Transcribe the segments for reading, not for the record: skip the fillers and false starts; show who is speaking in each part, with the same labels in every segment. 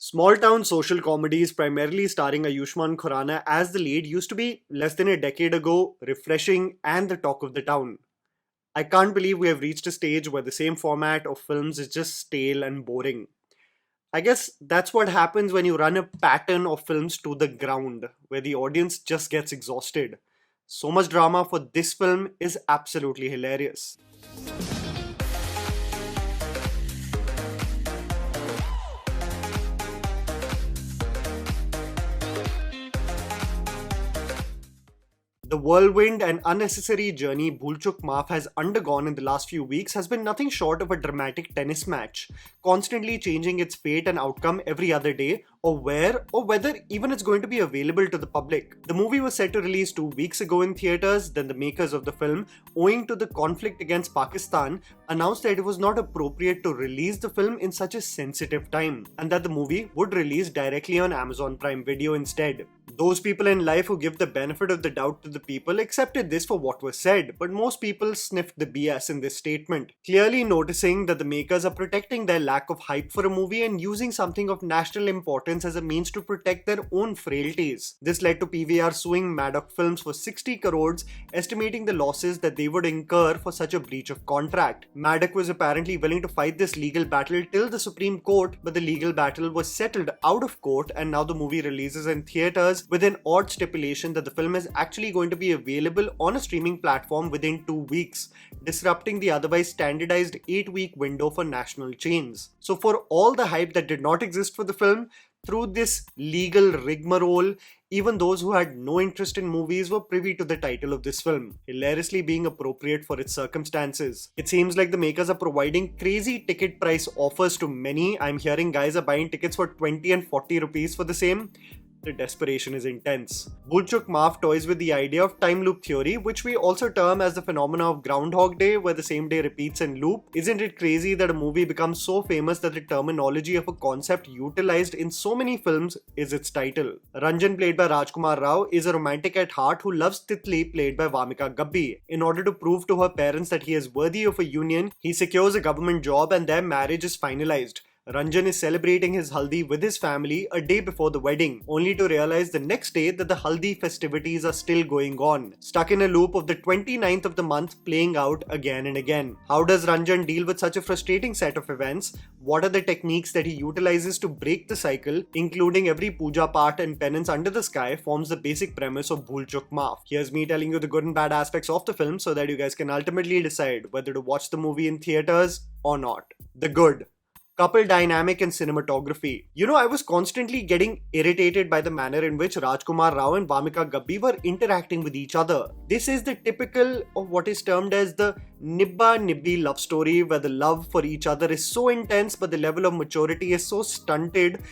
Speaker 1: Small town social comedies, primarily starring Ayushmann Khurrana as the lead, used to be less than a decade ago refreshing and the talk of the town. I can't believe we have reached a stage where the same format of films is just stale and boring. I guess that's what happens when you run a pattern of films to the ground, where the audience just gets exhausted. So much drama for this film is absolutely hilarious. The whirlwind and unnecessary journey Bhool Chuk Maaf has undergone in the last few weeks has been nothing short of a dramatic tennis match, constantly changing its fate and outcome every other day, or where or whether even it's going to be available to the public. The movie was set to release 2 weeks ago in theatres, then the makers of the film, owing to the conflict against Pakistan, announced that it was not appropriate to release the film in such a sensitive time, and that the movie would release directly on Amazon Prime Video instead. Those people in life who give the benefit of the doubt to the people accepted this for what was said, but most people sniffed the BS in this statement, clearly noticing that the makers are protecting their lack of hype for a movie and using something of national importance as a means to protect their own frailties. This led to PVR suing Maddock Films for 60 crores, estimating the losses that they would incur for such a breach of contract. Maddock was apparently willing to fight this legal battle till the Supreme Court, but the legal battle was settled out of court, and now the movie releases in theatres with an odd stipulation that the film is actually going to be available on a streaming platform within 2 weeks, disrupting the otherwise standardized 8-week window for national chains. So for all the hype that did not exist for the film, through this legal rigmarole, even those who had no interest in movies were privy to the title of this film, hilariously being appropriate for its circumstances. It seems like the makers are providing crazy ticket price offers to many. I'm hearing guys are buying tickets for 20 and 40 rupees for the same. The desperation is intense. Bhool Chuk Maaf toys with the idea of time loop theory, which we also term as the phenomena of Groundhog Day, where the same day repeats in loop. Isn't it crazy that a movie becomes so famous that the terminology of a concept utilized in so many films is its title? Ranjan, played by Rajkummar Rao, is a romantic at heart who loves Titli, played by Wamiqa Gabbi. In order to prove to her parents that he is worthy of a union, he secures a government job and their marriage is finalized. Ranjan is celebrating his haldi with his family a day before the wedding, only to realize the next day that the haldi festivities are still going on, stuck in a loop of the 29th of the month playing out again and again. How does Ranjan deal with such a frustrating set of events? What are the techniques that he utilizes to break the cycle, including every puja part and penance under the sky, forms the basic premise of Bhool Chuk Maaf. Here's me telling you the good and bad aspects of the film so that you guys can ultimately decide whether to watch the movie in theatres or not. The good. Couple dynamic and cinematography. I was constantly getting irritated by the manner in which Rajkummar Rao and Wamiqa Gabbi were interacting with each other. This is the typical of what is termed as the Nibba Nibbi love story, where the love for each other is so intense but the level of maturity is so stunted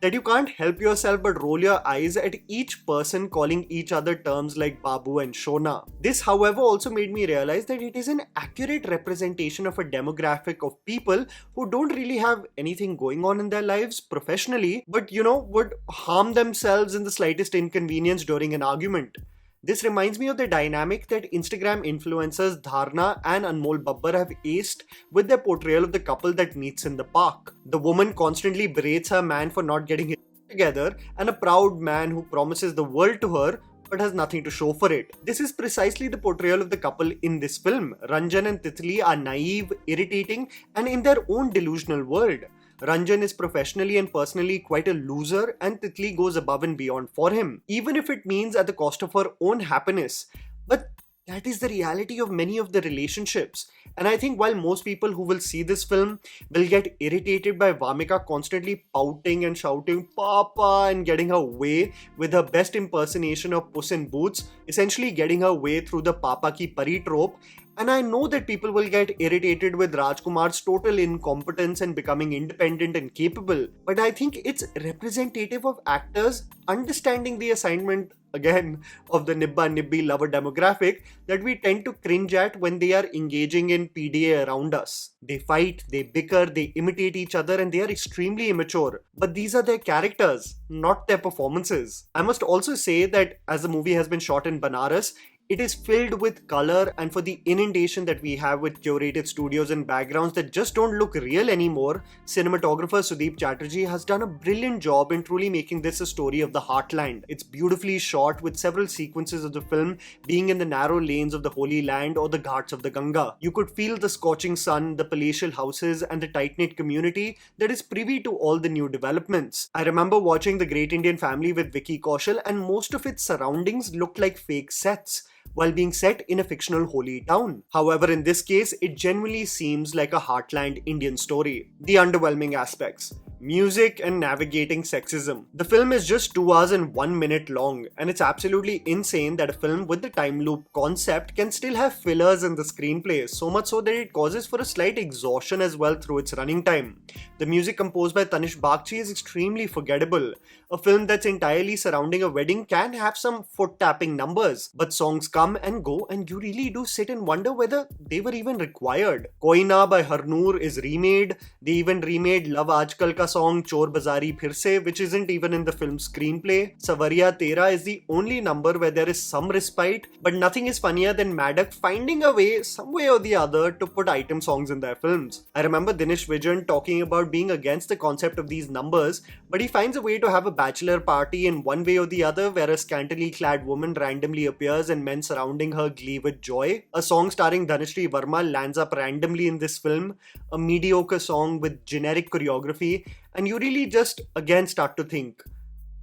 Speaker 1: that you can't help yourself but roll your eyes at each person calling each other terms like Babu and Shona. This, however, also made me realize that it is an accurate representation of a demographic of people who don't really have anything going on in their lives professionally, but would harm themselves in the slightest inconvenience during an argument. This reminds me of the dynamic that Instagram influencers Dharna and Anmol Babbar have aced with their portrayal of the couple that meets in the park. The woman constantly berates her man for not getting it together, and a proud man who promises the world to her but has nothing to show for it. This is precisely the portrayal of the couple in this film. Ranjan and Titli are naive, irritating, and in their own delusional world. Ranjan is professionally and personally quite a loser, and Titli goes above and beyond for him, even if it means at the cost of her own happiness. But that is the reality of many of the relationships. And I think while most people who will see this film will get irritated by Vamika constantly pouting and shouting Papa and getting her way with her best impersonation of Puss in Boots, essentially getting her way through the Papa ki pari trope, and I know that people will get irritated with Rajkumar's total incompetence and becoming independent and capable, but I think it's representative of actors understanding the assignment again of the Nibba Nibbi lover demographic that we tend to cringe at when they are engaging in PDA around us. They fight, they bicker, they imitate each other, and they are extremely immature. But these are their characters, not their performances. I must also say that as the movie has been shot in Banaras, It is filled with color, and for the inundation that we have with curated studios and backgrounds that just don't look real anymore, cinematographer Sudeep Chatterjee has done a brilliant job in truly making this a story of the heartland. It's beautifully shot, with several sequences of the film being in the narrow lanes of the Holy Land or the ghats of the Ganga. You could feel the scorching sun, the palatial houses, and the tight-knit community that is privy to all the new developments. I remember watching The Great Indian Family with Vicky Kaushal, and most of its surroundings looked like fake sets while being set in a fictional holy town. However, in this case, it genuinely seems like a heartland Indian story. The underwhelming aspects: music and navigating sexism. The film is just 2 hours and 1 minute long, and it's absolutely insane that a film with the time loop concept can still have fillers in the screenplay, so much so that it causes for a slight exhaustion as well through its running time. The music composed by Tanish Bagchi is extremely forgettable. A film that's entirely surrounding a wedding can have some foot-tapping numbers, but songs come and go, and you really do sit and wonder whether they were even required. Koina by Harnoor is remade. They even remade Love Aajkal Ka song Chor Bazari Phir Se, which isn't even in the film's screenplay. Savariya Tera is the only number where there is some respite, but nothing is funnier than Maddock finding a way, some way or the other, to put item songs in their films. I remember Dinesh Vijan talking about being against the concept of these numbers, but he finds a way to have a bachelor party in one way or the other where a scantily clad woman randomly appears and men surrounding her glee with joy. A song starring Dhanashree Verma lands up randomly in this film, a mediocre song with generic choreography, and you really just again start to think,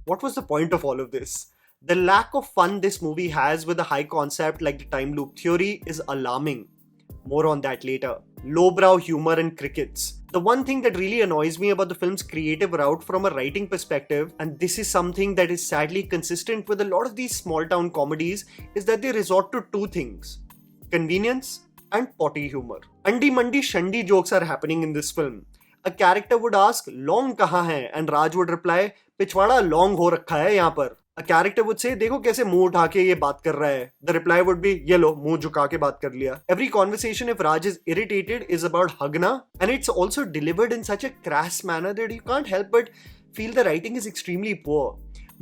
Speaker 1: what was the point of all of this? The lack of fun this movie has with a high concept like the time loop theory is alarming. More on that later. Lowbrow humor and crickets. The one thing that really annoys me about the film's creative route from a writing perspective, and this is something that is sadly consistent with a lot of these small town comedies, is that they resort to two things: convenience and potty humor. Andi mandi shandi jokes are happening in this film. A character would ask, "Long kahan hai?" and Raj would reply, "Pichwada long ho rakha hai yahan par." A character would say, "देखो कैसे मुंह उठा के ये बात कर रहा है." The reply would be, "ये लो मुंह झुका के बात कर लिया." Every conversation, if Raj is irritated, is about hagna, and it's also delivered in such a crass manner that you can't help but feel the writing is extremely poor.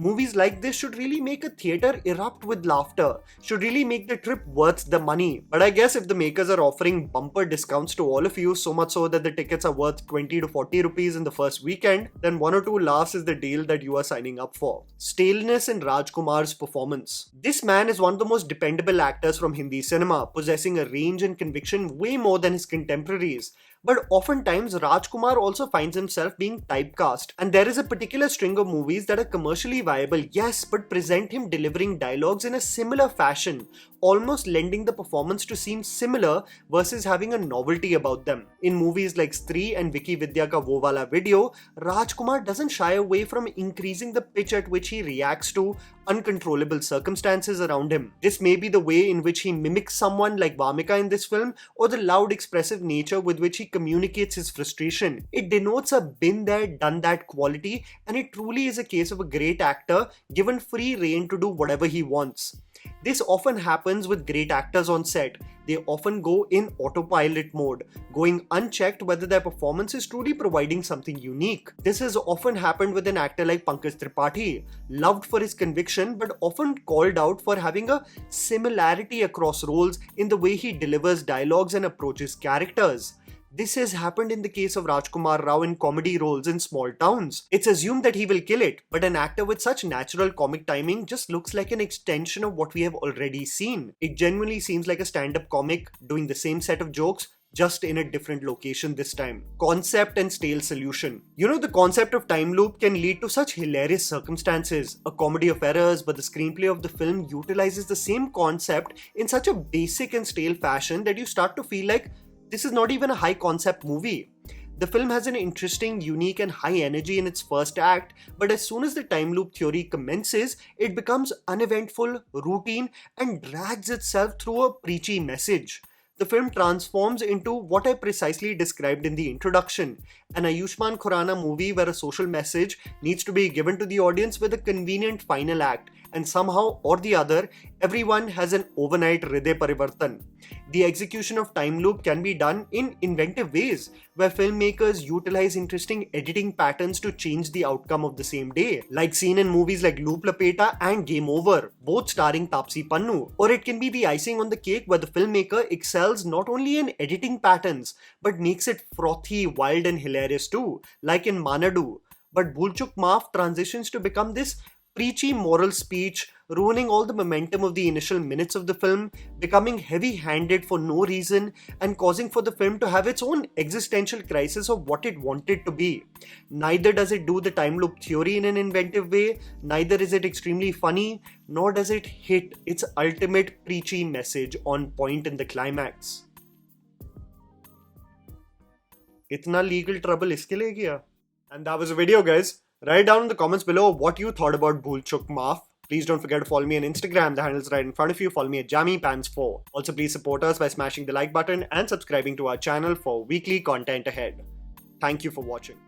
Speaker 1: Movies like this should really make a theatre erupt with laughter, should really make the trip worth the money. But I guess if the makers are offering bumper discounts to all of you, so much so that the tickets are worth 20 to 40 rupees in the first weekend, then 1 or 2 laughs is the deal that you are signing up for. Staleness in Rajkummar's performance. This man is one of the most dependable actors from Hindi cinema, possessing a range and conviction way more than his contemporaries. But oftentimes, Rajkumar also finds himself being typecast, and there is a particular string of movies that are commercially viable, yes, but present him delivering dialogues in a similar fashion, almost lending the performance to seem similar versus having a novelty about them. In movies like Stree and Vicky Vidya Ka Wo Wala Video, Rajkumar doesn't shy away from increasing the pitch at which he reacts to uncontrollable circumstances around him. This may be the way in which he mimics someone like Wamiqa in this film, or the loud expressive nature with which he communicates his frustration. It denotes a been there, done that quality, and it truly is a case of a great actor given free rein to do whatever he wants. This often happens with great actors on set. They often go in autopilot mode, going unchecked whether their performance is truly providing something unique. This has often happened with an actor like Pankaj Tripathi, loved for his conviction but often called out for having a similarity across roles in the way he delivers dialogues and approaches characters. This has happened in the case of Rajkummar Rao in comedy roles in small towns. It's assumed that he will kill it, but an actor with such natural comic timing just looks like an extension of what we have already seen. It genuinely seems like a stand-up comic doing the same set of jokes, just in a different location this time. Concept and stale solution. You know, the concept of time loop can lead to such hilarious circumstances, a comedy of errors, but the screenplay of the film utilizes the same concept in such a basic and stale fashion that you start to feel like this is not even a high concept movie. The film has an interesting, unique and high energy in its first act, but as soon as the time loop theory commences, it becomes uneventful, routine and drags itself through a preachy message. The film transforms into what I precisely described in the introduction, an Ayushmann Khurrana movie where a social message needs to be given to the audience with a convenient final act, and somehow or the other, everyone has an overnight Hriday Parivartan. The execution of time loop can be done in inventive ways, where filmmakers utilize interesting editing patterns to change the outcome of the same day, like seen in movies like Loop Lapeta and Game Over, both starring Taapsee Pannu. Or it can be the icing on the cake where the filmmaker excels not only in editing patterns, but makes it frothy, wild and hilarious too, like in Manadu. But Bhool Chuk Maaf transitions to become this preachy moral speech, ruining all the momentum of the initial minutes of the film, becoming heavy-handed for no reason, and causing for the film to have its own existential crisis of what it wanted to be. Neither does it do the time loop theory in an inventive way, neither is it extremely funny, nor does it hit its ultimate preachy message on point in the climax. Itna legal trouble iske liye kiya? And that was the video, guys. Write down in the comments below what you thought about Bhool Chuk Maaf. Please don't forget to follow me on Instagram. The handle is right in front of you. Follow me at JammyPants4. Also, please support us by smashing the like button and subscribing to our channel for weekly content ahead. Thank you for watching.